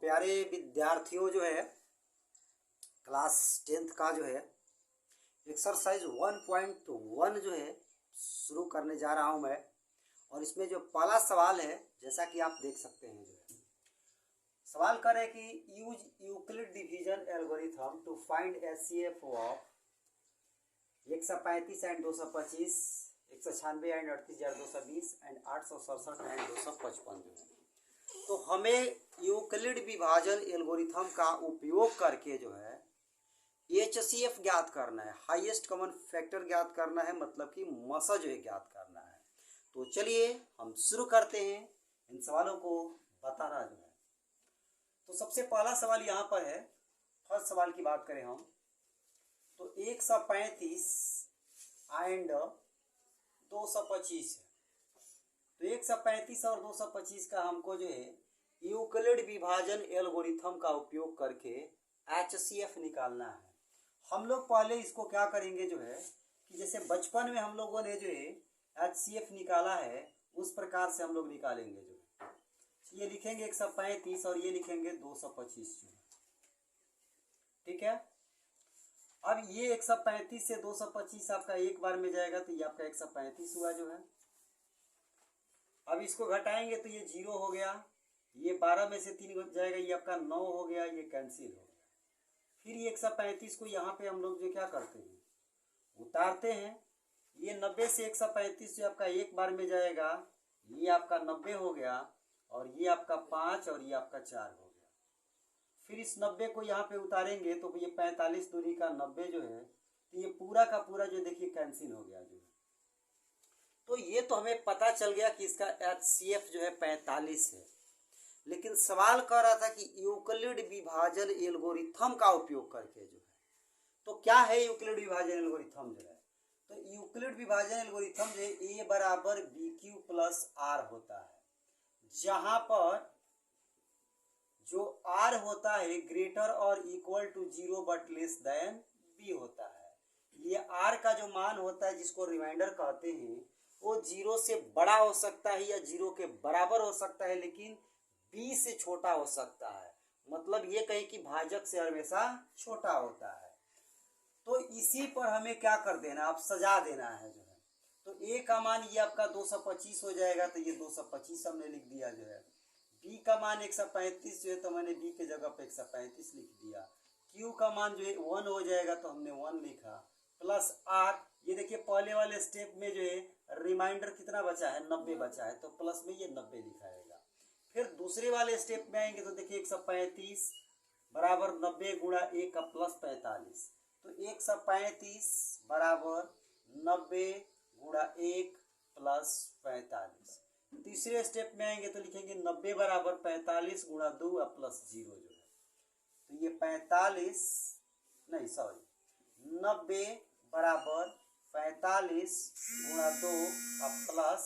प्यारे विद्यार्थियों जो है क्लास 10th का जो है एक्सरसाइज 1.1 जो है शुरू करने जा रहा हूं मैं। और इसमें जो पहला सवाल है जैसा कि आप देख सकते हैं, जो है सवाल कर है कि use Euclid division algorithm to find HCF of 135 and 225, 196 and 38,220 and 867 and 255 जो है। तो हमें यूक्लिड विभाजन एल्गोरिथम का उपयोग करके जो है एचसीएफ ज्ञात करना है, हाईएस्ट कॉमन फैक्टर ज्ञात करना है, मतलब कि मसा जो है ज्ञात करना है। तो चलिए हम शुरू करते हैं इन सवालों को बताना जो है। तो सबसे पहला सवाल यहाँ पर है, फर्स्ट सवाल की बात करें हम तो 135 एंड 225 है। तो 135 और 225 का हमको जो है यूक्लिड विभाजन एल्गोरिथम का उपयोग करके एचसीएफ निकालना है। हम लोग पहले इसको क्या करेंगे जो है कि जैसे बचपन में हम लोगों ने जो है एचसीएफ निकाला है उस प्रकार से हम लोग निकालेंगे। जो है ये लिखेंगे 135 और ये लिखेंगे 225 जो है, ठीक है। अब ये 135 से 225 आपका एक बार में जाएगा तो ये आपका 135 हुआ जो है। अब इसको घटाएंगे तो ये 0 हो गया, ये 12 में से 3 जाएगा, ये आपका 9 हो गया, ये कैंसिल हो गया। फिर ये 135 को यहाँ पे हम लोग जो क्या करते हैं उतारते हैं। ये 90 से 135 जो आपका एक बार में जाएगा, ये आपका 90 हो गया और ये आपका 5 और ये आपका 4 हो गया। फिर इस 90 को यहाँ पे उतारेंगे तो ये 45 दूरी का 90 जो है तो ये पूरा का पूरा जो देखिए कैंसिल हो गया जो है। तो ये तो हमें पता चल गया कि इसका एचसीएफ जो है 45 है। लेकिन सवाल कह रहा था कि यूक्लिड विभाजन एल्गोरिथम का उपयोग करके जो है, तो क्या है यूक्लिड विभाजन एल्गोरिथम जो है। तो यूक्लिड विभाजन एल्गोरिथम जो है ए बराबर बी क्यू प्लस आर होता है, जहां पर जो आर होता है ग्रेटर और equal to 0 but less than B होता है। ये आर का जो मान होता है जिसको रिमाइंडर कहते हैं वो 0 से बड़ा हो सकता है या 0 के बराबर हो सकता है, लेकिन बी से छोटा हो सकता है। मतलब ये कहें कि भाजक से हमेशा छोटा होता है। तो इसी पर हमें क्या कर देना, आप सजा देना है जो है। तो ए का मान ये आपका 225 हो जाएगा, तो ये 225 हमने लिख दिया जो है। बी का मान 135 जो है तो मैंने बी के जगह पे 135 लिख दिया। क्यू का मान जो है 1 हो जाएगा तो हमने 1 लिखा, प्लस आर। ये देखिए पहले वाले स्टेप में जो है रिमाइंडर कितना बचा है, 90 बचा है, तो प्लस में ये 90 लिखाएगा। फिर दूसरे वाले स्टेप में आएंगे तो देखिए 135 बराबर 90 गुणा 1 का प्लस 45, तो 135 बराबर 90 गुणा 1 प्लस 45। तीसरे स्टेप में आएंगे तो लिखेंगे 90 बराबर 45 गुणा 2 प्लस 0 जो है। तो ये 90 बराबर 45 गुणा 2 प्लस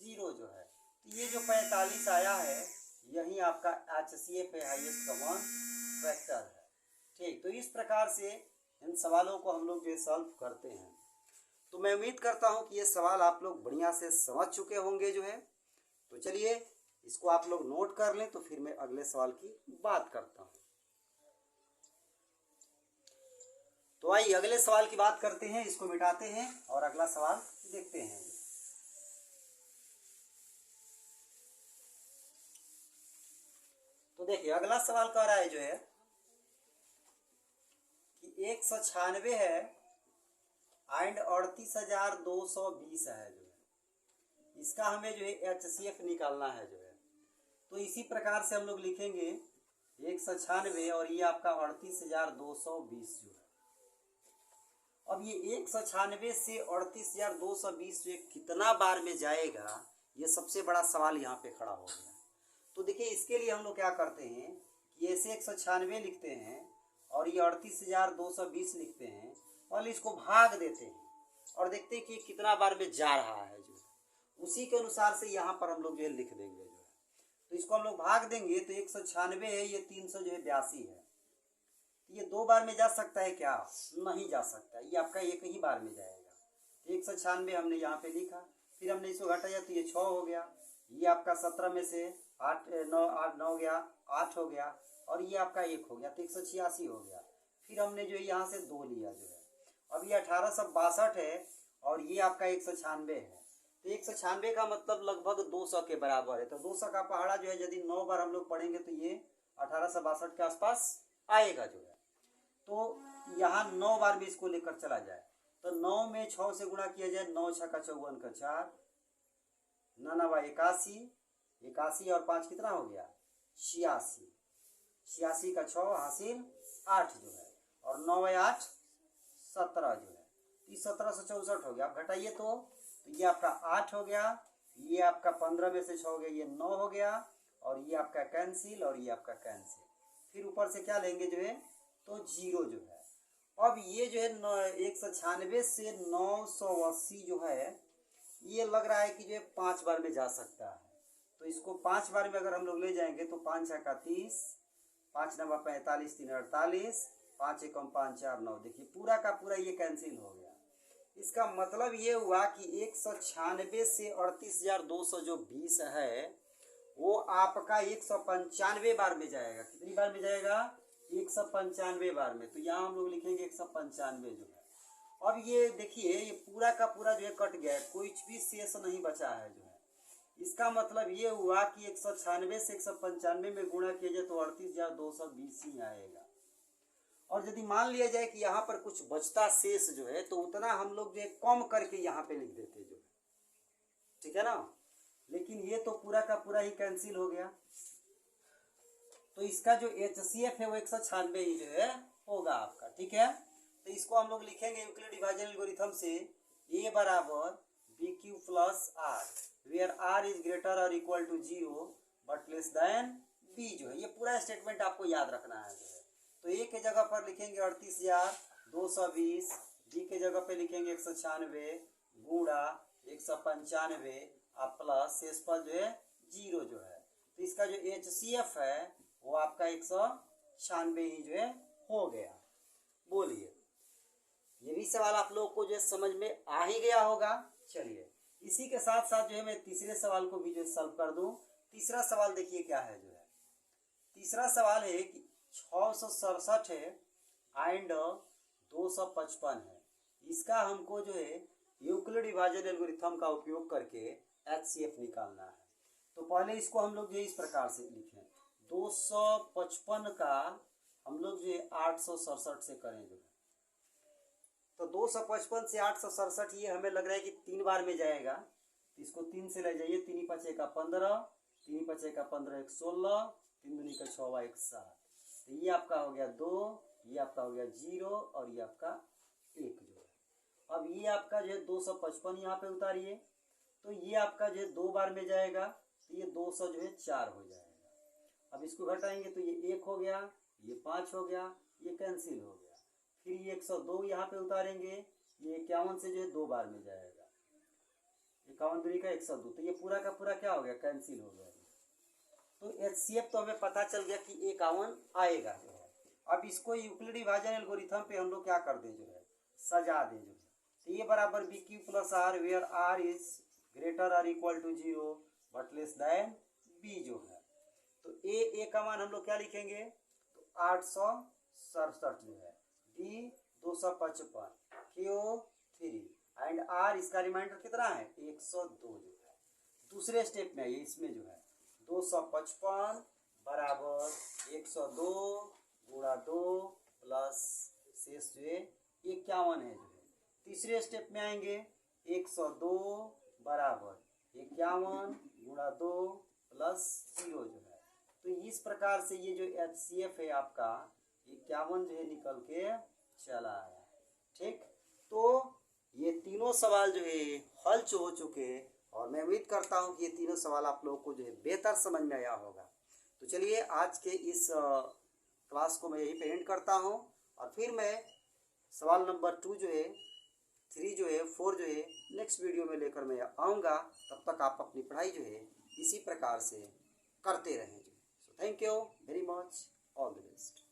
0 जो है। ये जो 45 आया है यही आपका एचसीएफ है, हाईएस्ट कॉमन फैक्टर है। ठीक, तो इस प्रकार से इन सवालों को हम लोग जो सॉल्व करते हैं। तो मैं उम्मीद करता हूं कि ये सवाल आप लोग बढ़िया से समझ चुके होंगे जो है। तो चलिए इसको आप लोग नोट कर लें, तो फिर मैं अगले सवाल की बात करता हूं। तो आइए अगले सवाल की बात करते हैं, इसको मिटाते हैं और अगला सवाल देखते हैं। तो देखिए अगला सवाल कह रहा है जो है कि 196 है एंड 38,220 है जो है। इसका हमें जो है एचसीएफ निकालना है जो है। तो इसी प्रकार से हम लोग लिखेंगे 196 और ये आपका 38,220 जो है। अब ये 196 से 38,220 जो कितना बार में जाएगा, ये सबसे बड़ा सवाल यहाँ पे खड़ा हो गया। तो देखिए इसके लिए हम लोग क्या करते हैं कि ऐसे 196 लिखते हैं और ये 38,220 लिखते हैं और इसको भाग देते हैं और देखते हैं कि कितना बार में जा रहा है जो। उसी के अनुसार से यहाँ पर हम लोग जो है लिख देंगे जो है। तो इसको हम लोग भाग देंगे तो 196 है, ये 382 है। ये 2 बार में जा सकता है क्या, नहीं जा सकता, ये आपका एक ही बार में जाएगा। 196 हमने यहाँ पे लिखा, फिर हमने इसको घटाया तो ये 6 हो गया, ये आपका 17 में से 8 9 8 9 गया, 8 हो गया, और ये आपका 1 हो गया, तो 186 हो गया। फिर हमने जो है यहाँ से 2 लिया जो है, अब ये 1862 है और ये आपका 196 है। तो 196 का मतलब लगभग 200 के बराबर है। तो 200 का पहाड़ा जो है यदि 9 बार हम लोग पढ़ेंगे तो ये 1862 के आसपास आएगा जो है। तो यहाँ 9 बार में इसको लेकर चला जाए तो 9 में 6 से गुणा किया जाए, 9 छक्का 54 का 4, 9 81, 81 और 5 कितना हो गया 86, 86 का 6 हासिल 8 जो है, और 9 8 17 जो है, 1764 हो गया। आप घटाइए तो ये आपका 8 हो गया, ये आपका 15 में से 6 हो गया, ये 9 हो गया, और ये आपका कैंसिल और ये आपका कैंसिल। फिर ऊपर से क्या लेंगे जो है तो 0 जो है। अब ये जो है 196 से 980 जो है ये लग रहा है कि जो है 5 बार में जा सकता है। तो इसको 5 बार में अगर हम लोग ले जाएंगे तो 5 छक्का 30, 5 9 45, 3 48, 5 1 5 4 9, देखिए पूरा का पूरा ये कैंसिल हो गया। इसका मतलब ये हुआ कि 196 से 38,200 जो 20 है वो आपका 195 बार में जाएगा। कितनी बार में जाएगा 195 बार में। तो यहाँ हम लोग लिखेंगे 195 जो है। अब ये देखिए ये पूरा का पूरा जो है कट गया है, कुछ भी शेष नहीं बचा है जो है। इसका मतलब ये हुआ कि 196 से 195 में गुणा किया जाए तो 38,220 ही आएगा। और यदि मान लिया जाए कि यहाँ पर कुछ बचता शेष जो है तो उतना हम लोग जो है कम करके यहाँ पे लिख देते जो है, ठीक है ना। लेकिन ये तो पूरा का पूरा ही कैंसिल हो गया। तो इसका जो HCF है वो 196 ही जो है होगा आपका, ठीक है। तो इसको हम लोग लिखेंगे यूक्लिड डिवीजन एल्गोरिथम से A बराबर BQ plus R, where R is greater और equal to 0 but less than B जो है। ये पूरा स्टेटमेंट आपको याद रखना है जो है। तो A के जगह पर लिखेंगे 38,220, B के जगह पे लिखेंगे 196 गुणा 195 और प्लस शेष पर जो है 0 जो है। तो इसका जो HCF है वो आपका 196 ही जो है हो गया। बोलिए ये भी सवाल आप लोगों को जो समझ में आ ही गया होगा। चलिए इसी के साथ साथ जो है मैं तीसरे सवाल को भी जो सॉल्व कर दूं। तीसरा सवाल देखिए क्या है जो है। तीसरा सवाल है कि 667 है एंड 255 है। इसका हमको जो है यूक्लिड डिवीजन एल्गोरिथम का उपयोग करके HCF निकालना है। तो पहले इसको हम लोग जो इस प्रकार से लिखें, 255 का हम लोग जो 867 से करें जो है। तो 255 से 867 ये हमें लग रहा है कि 3 बार में जाएगा। तो इसको 3 से ले जाइए, 3 5 का 15, 3 5 का 15 1 16, 3 दूनी का 6 1 7। तो ये आपका हो गया 2, ये आपका हो गया 0 और ये आपका 1 जो है। अब ये आपका जो है 255 यहाँ पे उतारिए, तो ये आपका जो है 2 बार में जाएगा, तो ये 200 जो है 4 हो जाएगा। अब इसको घटाएंगे तो ये 1 हो गया, ये 5 हो गया, ये कैंसिल हो गया। फिर ये 102 यहाँ पे उतारेंगे, ये 51 से जो है 2 बार में जाएगा, 51 दूनी का 102, तो ये पूरा का पूरा क्या हो गया कैंसिल हो गया। तो HCF तो हमें पता चल गया कि 51 आएगा जो है। अब इसको यूक्लिड डिवीजन एल्गोरिथम पे हम लोग क्या कर दें जो है सजा दें जो है। तो ये बराबर BQ plus R where R is greater और equal to 0 but less than B जो है। तो A का मान हम लोग क्या लिखेंगे तो 867 जो है, B 255, Q 3 एंड R इसका रिमाइंडर कितना है 102 जो है। दूसरे स्टेप में आइए, इसमें जो है 255 बराबर 102 गुणा 2 प्लस शेष जो है 51 है जो है। तीसरे स्टेप में आएंगे 102 बराबर 51 गुणा 2 प्लस 0 जो है। तो इस प्रकार से ये जो HCF है आपका 51 जो है निकल के चला आया। ठीक, तो ये तीनों सवाल जो है हल हो चुके और मैं उम्मीद करता हूँ कि ये तीनों सवाल आप लोगों को जो है बेहतर समझ में आया होगा। तो चलिए आज के इस क्लास को मैं यहीं पे एंड करता हूँ और फिर मैं सवाल नंबर 2 जो है 3 जो है 4 जो है नेक्स्ट वीडियो में लेकर मैं आऊँगा। तब तक आप अपनी पढ़ाई जो है इसी प्रकार से करते रहें। So thank you very much, all the best.